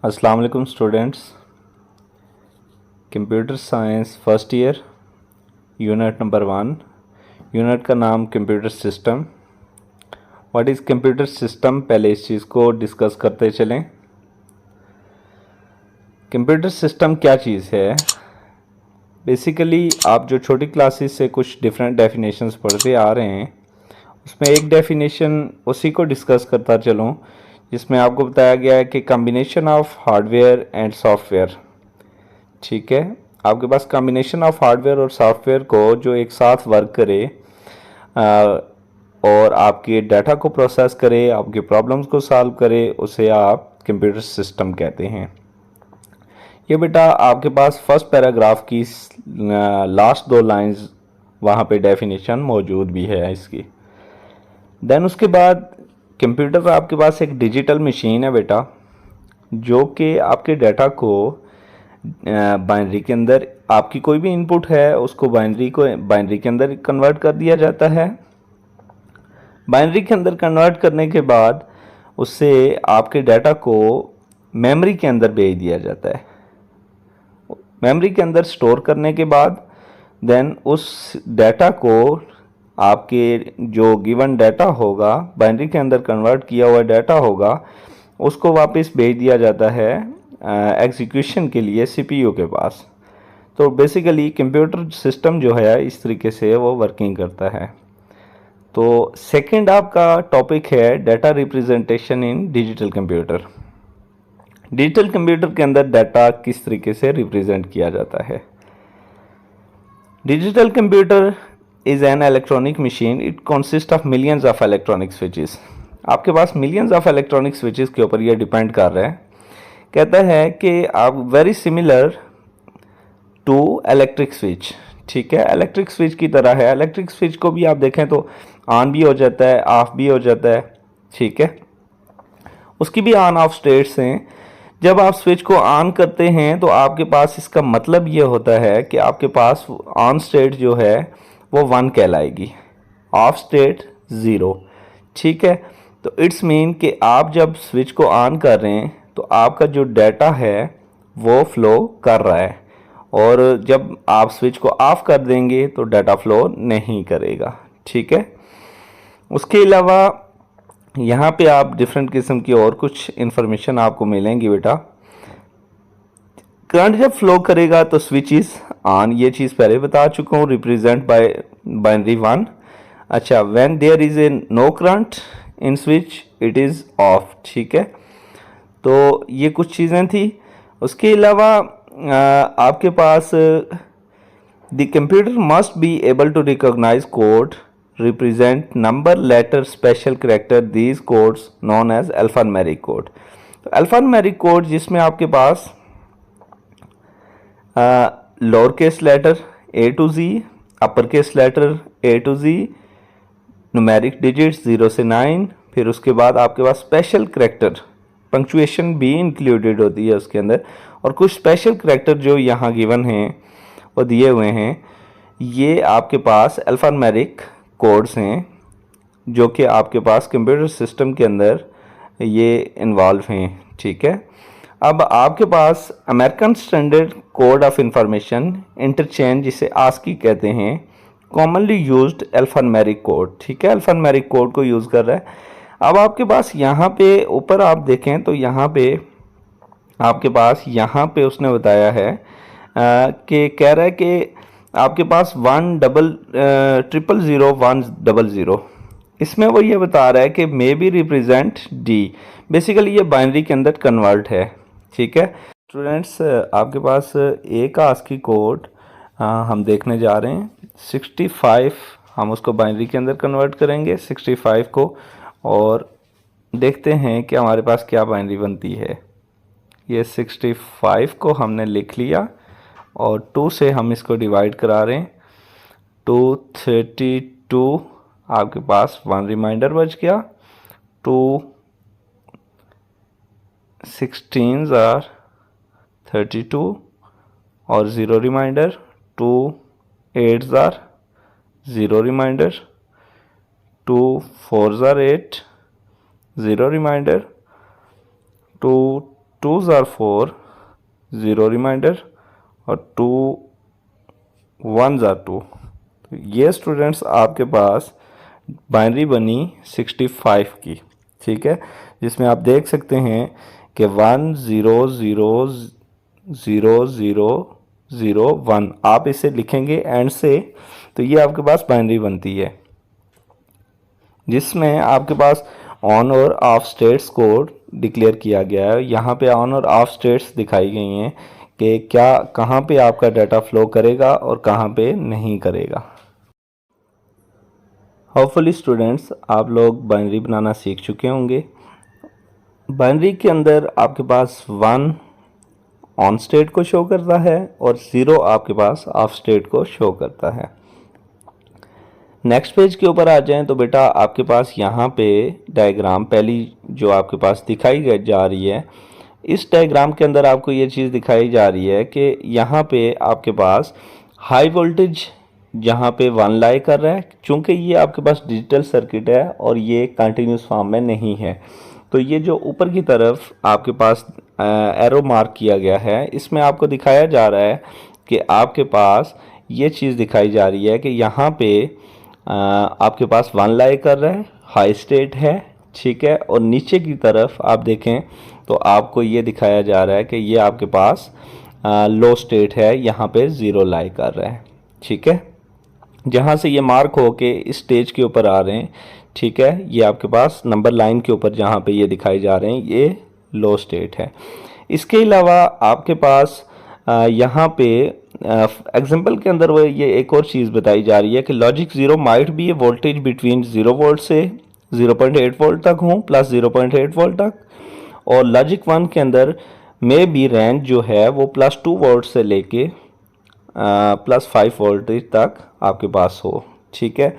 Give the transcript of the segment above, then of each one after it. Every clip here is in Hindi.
अस्सलाम वालेकुम students. Computer science first year unit number 1। Unit का नाम computer system. What is computer system, पहले इस चीज़ को डिस्कस करते चलें। कंप्यूटर सिस्टम क्या चीज़ है? बेसिकली आप जो छोटी क्लासेस से कुछ डिफरेंट डेफिनेशंस पढ़ते आ रहे हैं, उसमें एक डेफिनेशन उसी को डिस्कस करता चलूँ जिसमें आपको बताया गया है कि combination of hardware and software. ठीक है, आपके पास कॉम्बिनेशन ऑफ हार्डवेयर और सॉफ्टवेयर को जो एक साथ वर्क करे और आपके डाटा को प्रोसेस करे, आपके प्रॉब्लम्स को सॉल्व करे, उसे आप कंप्यूटर सिस्टम कहते हैं। ये बेटा आपके पास फर्स्ट पैराग्राफ की लास्ट 2 लाइंस वहाँ पे डेफिनेशन मौजूद भी है इसकी। देन उसके बाद कंप्यूटर आपके पास एक डिजिटल मशीन है बेटा, जो कि आपके डाटा को बाइनरी के अंदर, आपकी कोई भी इनपुट है उसको बाइनरी के अंदर कन्वर्ट कर दिया जाता है। बाइनरी के अंदर कन्वर्ट करने के बाद उससे आपके डाटा को मेमोरी के अंदर भेज दिया जाता है। मेमोरी के अंदर स्टोर करने के बाद देन उस डाटा को, आपके जो गिवन डाटा होगा, बाइनरी के अंदर कन्वर्ट किया हुआ डाटा होगा, उसको वापस भेज दिया जाता है एग्जीक्यूशन के लिए सीपीयू के पास। तो बेसिकली कंप्यूटर सिस्टम जो है इस तरीके से वो वर्किंग करता है। तो सेकंड आपका टॉपिक है data representation in digital computer. Digital computer के अंदर डाटा किस तरीके से रिप्रेजेंट किया जाता है। Digital computer is an electronic machine, it consist of millions of electronic switches. आपके पास मिलियंस ऑफ इलेक्ट्रॉनिक स्विचेस के ऊपर ये डिपेंड कर रहा है। कहता है कि आप very similar to electric switch. ठीक है, इलेक्ट्रिक स्विच की तरह है। इलेक्ट्रिक स्विच को भी आप देखें तो ऑन भी हो जाता है, ऑफ भी हो जाता है। ठीक है, उसकी भी ऑन ऑफ स्टेट्स हैं। जब आप स्विच को ऑन करते हैं तो आपके पास, इसका मतलब ये होता है कि आपके पास ऑन स्टेट जो है वो 1 कहलाएगी, ऑफ स्टेट 0। ठीक है, तो इट्स मीन कि आप जब स्विच को ऑन कर रहे हैं तो आपका जो डाटा है वो फ्लो कर रहा है, और जब आप स्विच को ऑफ कर देंगे तो डाटा फ्लो नहीं करेगा। ठीक है, उसके अलावा यहाँ पे आप डिफरेंट किस्म की और कुछ इंफॉर्मेशन आपको मिलेंगी बेटा। करंट जब फ्लो करेगा तो स्विच इज ऑन, ये चीज़ पहले बता चुका हूँ, रिप्रेजेंट बाय बाइनरी 1। अच्छा, when there is a no current in switch it is off. ठीक है, तो ये कुछ चीज़ें थी। उसके अलावा आपके पास the computer must be able to recognize code, represent number, letter, special character, these codes known as alphanumeric code. तो अल्फान्यूमेरिक कोड जिसमें आपके पास lower case letter a to z, upper case letter a to z, numeric digits 0 से 9, फिर उसके बाद आपके पास स्पेशल कैरेक्टर, पंक्चुएशन भी इंक्लूडेड होती है उसके अंदर, और कुछ स्पेशल कैरेक्टर जो यहाँ गिवन हैं वो दिए हुए हैं, ये आपके पास अल्फान्यूमेरिक कोड्स हैं जो कि आपके पास कंप्यूटर सिस्टम के अंदर ये इन्वॉल्व हैं। ठीक है, अब आपके पास American standard code of information interchange, जिसे आस्की कहते हैं, कॉमनली यूज्ड अल्फान्यूमेरिक कोड। ठीक है, अल्फान्यूमेरिक कोड को यूज़ कर रहा है। अब आपके पास यहाँ पे ऊपर आप देखें तो यहाँ पे आपके पास, यहाँ पे उसने बताया है कि कह रहा है कि आपके पास 1000100, इसमें वो ये बता रहा है कि may be represent D. Basically ये बाइनरी के अंदर कन्वर्ट है। ठीक है स्टूडेंट्स, आपके पास एक आस्की कोड हम देखने जा रहे हैं 65, हम उसको बाइनरी के अंदर कन्वर्ट करेंगे 65 को, और देखते हैं कि हमारे पास क्या बाइनरी बनती है। ये 65 को हमने लिख लिया और 2 से हम इसको डिवाइड करा रहे हैं। 232 आपके पास 1 रिमाइंडर बच गया, 2 16s आर 32 और 0 reminder, 2 8s are 0 reminder, 2 4s are 8 0 reminder, 2 2s are 4, 0 reminder, और 2 1s are 2। तो ये स्टूडेंट्स आपके पास बाइनरी बनी 65 की, ठीक है, जिसमें आप देख सकते हैं कि 1 0 0 0 0 0 1 आप इसे लिखेंगे एंड से, तो ये आपके पास बाइनरी बनती है, जिसमें आपके पास ऑन और ऑफ स्टेट्स को डिक्लेयर किया गया है। यहाँ पे ऑन और ऑफ स्टेट्स दिखाई गई हैं कि क्या कहाँ पे आपका डाटा फ्लो करेगा और कहाँ पे नहीं करेगा। होपफुली स्टूडेंट्स आप लोग बाइनरी बनाना सीख चुके होंगे। बाइनरी के अंदर आपके पास 1 ऑन स्टेट को शो करता है और 0 आपके पास ऑफ स्टेट को शो करता है। नेक्स्ट पेज के ऊपर आ जाएं तो बेटा आपके पास यहाँ पे डायग्राम पहली जो आपके पास दिखाई जा रही है, इस डायग्राम के अंदर आपको ये चीज़ दिखाई जा रही है कि यहाँ पे आपके पास हाई वोल्टेज जहाँ पे 1 लाई कर रहा है, चूँकि ये आपके पास डिजिटल सर्किट है और ये कंटिन्यूस फॉर्म में नहीं है, तो ये जो ऊपर की तरफ आपके पास एरो मार्क किया गया है, इसमें आपको दिखाया जा रहा है कि आपके पास ये चीज़ दिखाई जा रही है कि यहाँ पे आपके पास 1 लाई कर रहा है, हाई स्टेट है, ठीक है, और नीचे की तरफ आप देखें तो आपको ये दिखाया जा रहा है कि ये आपके पास लो स्टेट है, यहाँ पे 0 लाई कर रहा है, ठीक है, जहाँ से ये मार्क हो के इस स्टेज के ऊपर आ रहे हैं, ठीक है, ये आपके पास नंबर लाइन के ऊपर जहाँ पे ये दिखाई जा रहे हैं ये लो स्टेट है। इसके अलावा आपके पास यहाँ पे एग्जाम्पल के अंदर वो ये एक और चीज़ बताई जा रही है कि logic 0 might be A voltage between 0 volt से 0.8 वोल्ट तक हो प्लस 0.8 वोल्ट तक, और लॉजिक 1 के अंदर में भी रेंज जो है वो +2 वोल्ट से लेके +5 वोल्टेज तक आपके पास हो, ठीक है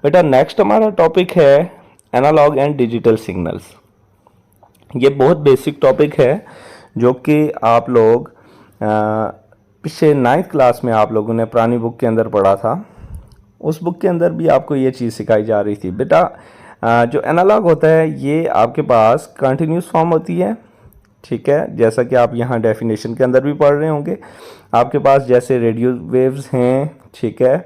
बेटा। नेक्स्ट हमारा टॉपिक है एनालॉग एंड डिजिटल सिग्नल्स। ये बहुत बेसिक टॉपिक है जो कि आप लोग पिछले 9th क्लास में आप लोगों ने पुरानी बुक के अंदर पढ़ा था, उस बुक के अंदर भी आपको ये चीज़ सिखाई जा रही थी बेटा। जो एनालॉग होता है ये आपके पास कंटिन्यूस फॉर्म होती है, ठीक है, जैसा कि आप यहाँ डेफिनेशन के अंदर भी पढ़ रहे होंगे। आपके पास जैसे रेडियो वेव्स हैं, ठीक है,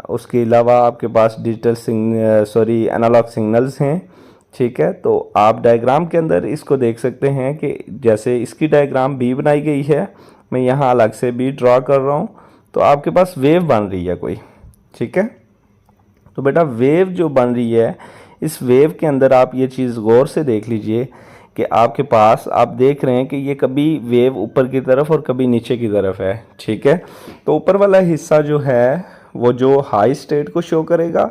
उसके अलावा आपके पास एनालॉग सिग्नल्स हैं, ठीक है। तो आप डायग्राम के अंदर इसको देख सकते हैं कि जैसे इसकी डायग्राम बी बनाई गई है, मैं यहाँ अलग से बी ड्रॉ कर रहा हूँ, तो आपके पास वेव बन रही है कोई, ठीक है। तो बेटा वेव जो बन रही है, इस वेव के अंदर आप ये चीज़ गौर से देख लीजिए कि आपके पास आप देख रहे हैं कि ये कभी वेव ऊपर की तरफ और कभी नीचे की तरफ है, ठीक है। तो ऊपर वाला हिस्सा जो है वो जो हाई स्टेट को शो करेगा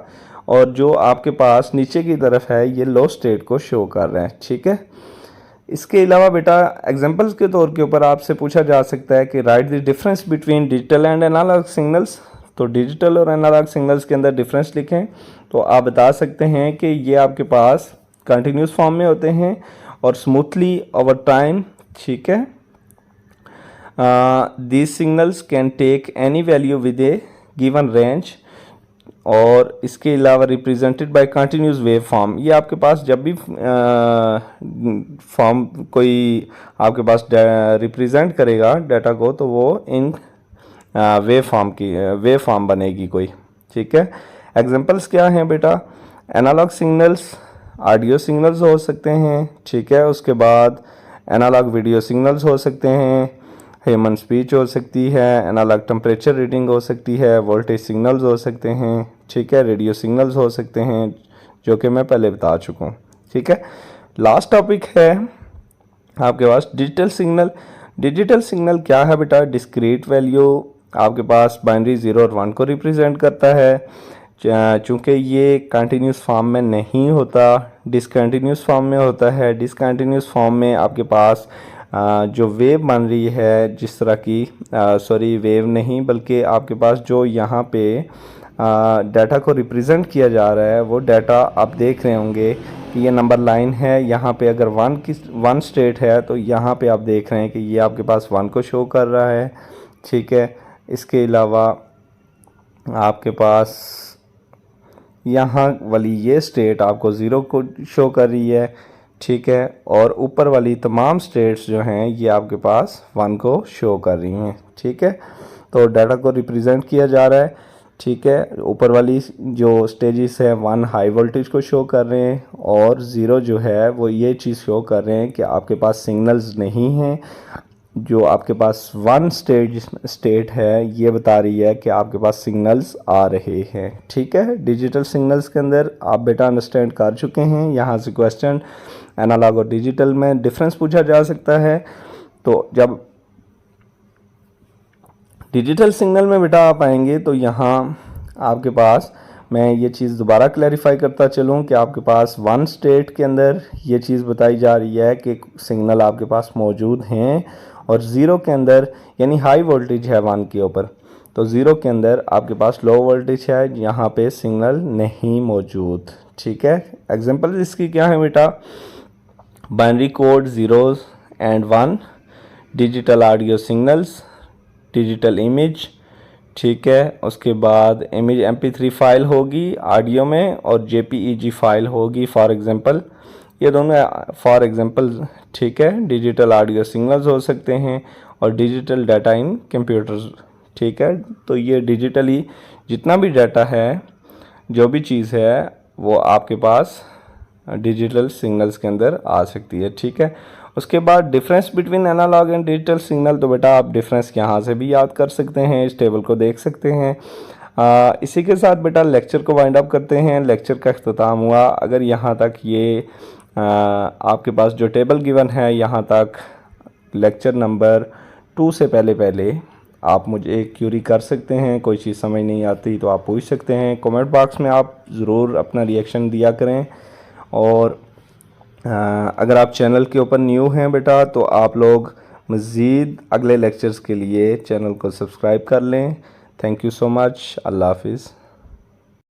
और जो आपके पास नीचे की तरफ है ये लो स्टेट को शो कर रहे हैं, ठीक है। इसके अलावा बेटा एग्जांपल्स के तौर के ऊपर आपसे पूछा जा सकता है कि write the difference between digital and analog signals. तो डिजिटल और एनालॉग सिग्नल्स के अंदर डिफरेंस लिखें, तो आप बता सकते हैं कि ये आपके पास कंटिन्यूस फॉर्म में होते हैं और स्मूथली ओवर टाइम, ठीक है। These signals can take any value with a given range, और इसके अलावा represented by continuous waveform. ये आपके पास जब भी फॉर्म कोई आपके पास रिप्रेजेंट करेगा डाटा को, तो वो इन वेव फॉर्म बनेगी कोई, ठीक है। एग्जांपल्स क्या हैं बेटा, एनालॉग सिग्नल्स ऑडियो सिग्नल्स हो सकते हैं, ठीक है। उसके बाद एनालॉग वीडियो सिग्नल्स हो सकते हैं, ह्यूमन स्पीच हो सकती है, एनालॉग टेम्परेचर रीडिंग हो सकती है, वोल्टेज सिग्नल्स हो सकते हैं, ठीक है, रेडियो सिग्नल्स हो सकते हैं, जो कि मैं पहले बता चुका हूँ, ठीक है। लास्ट टॉपिक है आपके पास डिजिटल सिग्नल। डिजिटल सिग्नल क्या है बेटा, डिस्क्रीट वैल्यू आपके पास बाइनरी 0 और 1 को रिप्रेजेंट करता है। चूँकि ये कंटिन्यूस फॉर्म में नहीं होता, डिसकंटिन्यूस फॉर्म में होता है। डिसकंटिन्यूस फॉर्म में आपके पास जो वेव बन रही है, जिस तरह की वेव नहीं बल्कि आपके पास जो यहाँ पे डाटा को रिप्रेजेंट किया जा रहा है, वो डाटा आप देख रहे होंगे कि ये नंबर लाइन है। यहाँ पे अगर 1 स्टेट है तो यहाँ पे आप देख रहे हैं कि ये आपके पास 1 को शो कर रहा है, ठीक है। इसके अलावा आपके पास यहाँ वाली ये स्टेट आपको 0 को शो कर रही है, ठीक है, और ऊपर वाली तमाम स्टेट्स जो हैं ये आपके पास 1 को शो कर रही हैं। ठीक है, तो डाटा को रिप्रेजेंट किया जा रहा है। ठीक है, ऊपर वाली जो स्टेजेस है 1 हाई वोल्टेज को शो कर रहे हैं और 0 जो है वो ये चीज़ शो कर रहे हैं कि आपके पास सिग्नल्स नहीं हैं। जो आपके पास 1 स्टेट है ये बता रही है कि आपके पास सिग्नल्स आ रहे हैं। ठीक है, डिजिटल सिग्नल्स के अंदर आप बेटा अंडरस्टैंड कर चुके हैं। यहाँ से क्वेश्चन एनालॉग और डिजिटल में डिफरेंस पूछा जा सकता है। तो जब डिजिटल सिग्नल में बेटा आप आएंगे तो यहाँ आपके पास मैं ये चीज़ दोबारा क्लैरिफाई करता चलूँ कि आपके पास 1 स्टेट के अंदर ये चीज़ बताई जा रही है कि सिग्नल आपके पास मौजूद हैं और 0 के अंदर यानी हाई वोल्टेज है 1 के ऊपर, तो 0 के अंदर आपके पास लो वोल्टेज है, यहाँ पे सिग्नल नहीं मौजूद। ठीक है, एग्जांपल इसकी क्या है बेटा, binary code 0 and 1, digital audio signals, digital image. ठीक है, उसके बाद इमेज MP3 फाइल होगी ऑडियो में और JPEG फाइल होगी फॉर एग्जांपल, ये दोनों फॉर एग्जांपल। ठीक है, डिजिटल ऑडियो सिग्नल्स हो सकते हैं और डिजिटल डाटा इन कंप्यूटर्स। ठीक है, तो ये डिजिटली जितना भी डाटा है, जो भी चीज़ है वो आपके पास डिजिटल सिग्नल्स के अंदर आ सकती है। ठीक है, उसके बाद difference between analog and digital signal, तो बेटा आप डिफरेंस यहाँ से भी याद कर सकते हैं, इस टेबल को देख सकते हैं। इसी के साथ बेटा लेक्चर को वाइंड अप करते हैं। लेक्चर का इख्तिताम हुआ। अगर यहाँ तक ये आपके पास जो टेबल गिवन है यहाँ तक लेक्चर नंबर 2 से पहले आप मुझे क्यूरी कर सकते हैं। कोई चीज़ समझ नहीं आती तो आप पूछ सकते हैं। कमेंट बॉक्स में आप ज़रूर अपना रिएक्शन दिया करें। और अगर आप चैनल के ऊपर न्यू हैं बेटा तो आप लोग मज़ीद अगले लेक्चर्स के लिए चैनल को सब्सक्राइब कर लें। Thank you so much. अल्लाह हाफिज़।